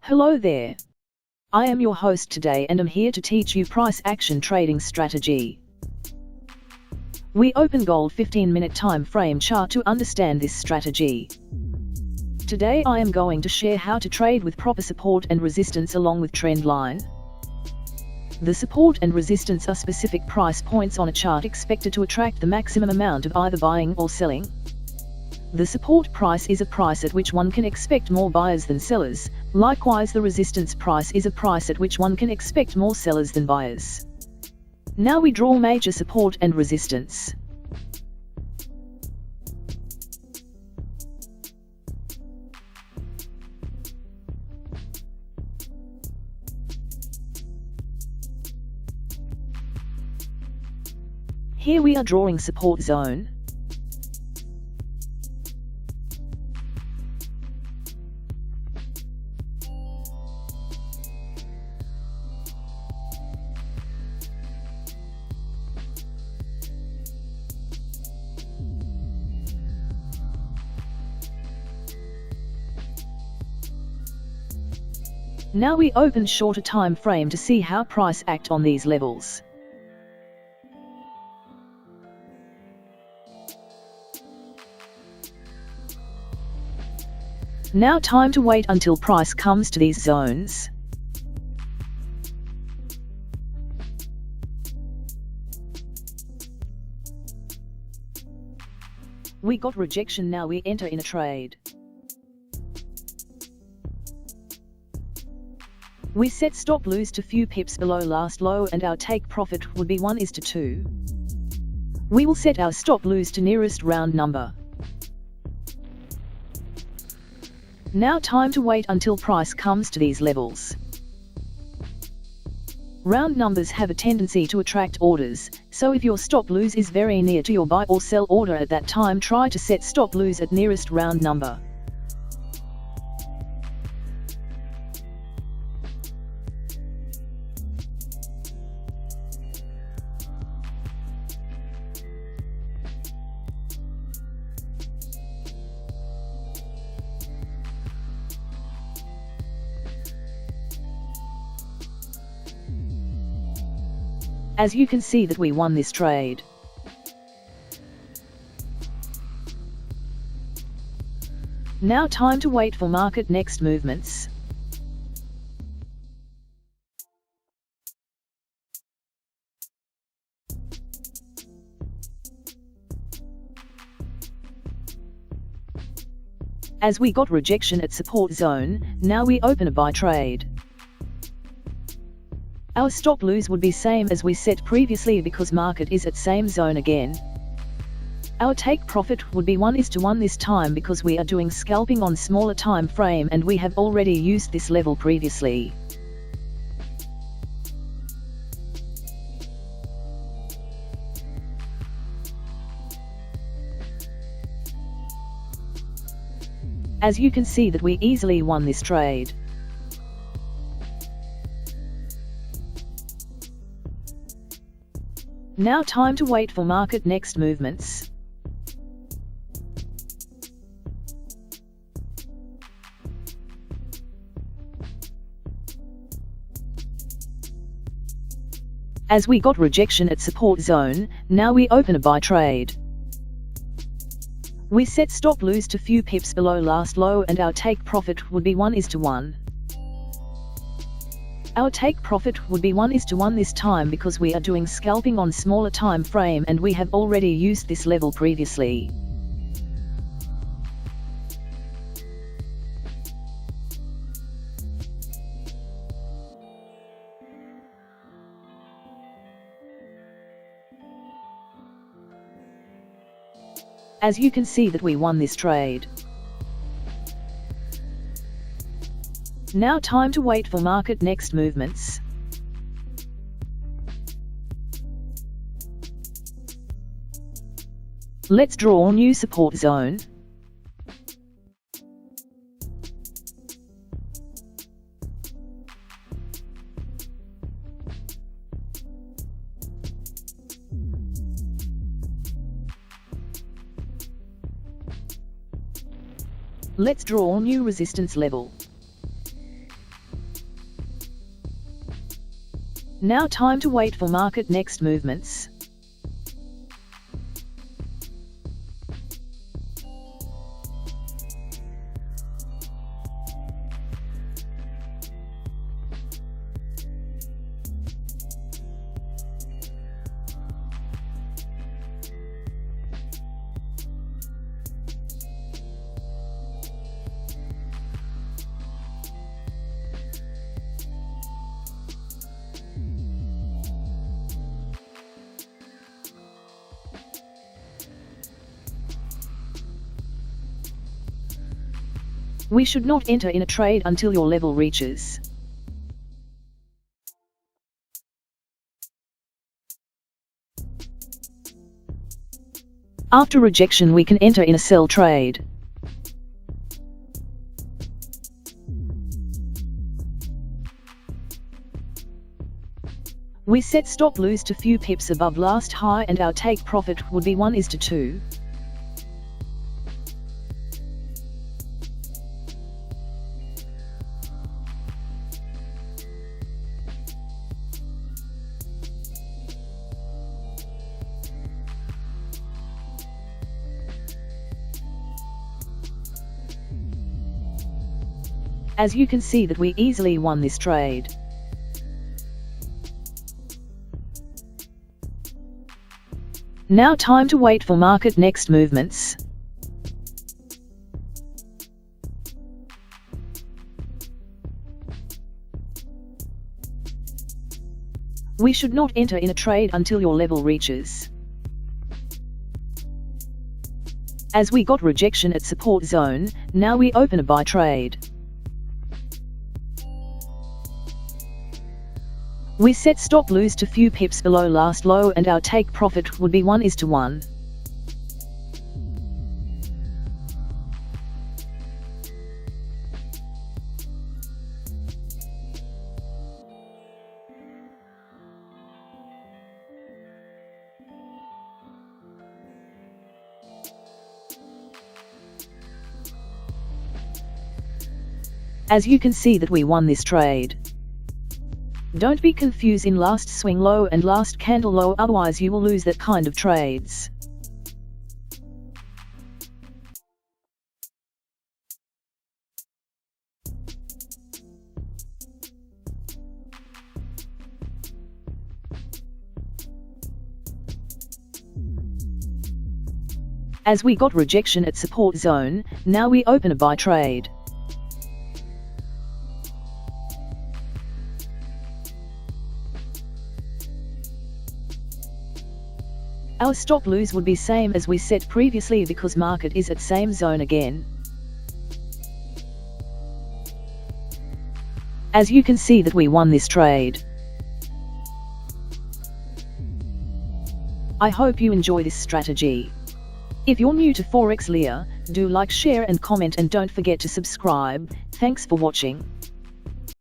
Hello there. I am your host today and am here to teach you price action trading strategy. We open gold 15-minute time frame chart to understand this strategy. Today I am going to share how to trade with proper support and resistance along with trend line. The support and resistance are specific price points on a chart expected to attract the maximum amount of either buying or selling. The support price is a price at which one can expect more buyers than sellers. Likewise, the resistance price is a price at which one can expect more sellers than buyers. Now we draw major support and resistance. Here we are drawing support zone. Now we open shorter time frame to see how price act on these levels. Now time to wait until price comes to these zones. We got rejection, now we enter in a trade. We set stop loss to few pips below last low and our take profit would be 1:2. We will set our stop loss to nearest round number. Now time to wait until price comes to these levels. Round numbers have a tendency to attract orders, so if your stop loss is very near to your buy or sell order at that time, try to set stop loss at nearest round number. As you can see that we won this trade. Now time to wait for market next movements. As we got rejection at support zone, now we open a buy trade. Our stop loss would be same as we set previously because market is at same zone again. Our take profit would be 1:1 this time because we are doing scalping on smaller time frame and we have already used this level previously. As you can see that we easily won this trade. Now time to wait for market next movements. As we got rejection at support zone, now we open a buy trade. We set stop loss to few pips below last low and our take profit would be 1:1. Our take profit would be 1:1 this time because we are doing scalping on smaller time frame and we have already used this level previously. As you can see that we won this trade. Now time to wait for market next movements. Let's draw new support zone. Let's draw new resistance level. Now time to wait for market next movements. We should not enter in a trade until your level reaches. After rejection, we can enter in a sell trade. We set stop loss to few pips above last high, and our take profit would be 1:2. As you can see that we easily won this trade. Now time to wait for market next movements. We should not enter in a trade until your level reaches. As we got rejection at support zone, now we open a buy trade. We set stop loss to few pips below last low, and our take profit would be 1:1. As you can see that we won this trade. Don't be confused in last swing low and last candle low, otherwise you will lose that kind of trades. As we got rejection at support zone, now we open a buy trade. Our stop loss would be same as we set previously because market is at same zone again. As you can see that we won this trade. I hope you enjoy this strategy. If you're new to Forex Lear, do like, share and comment, and don't forget to subscribe. Thanks for watching.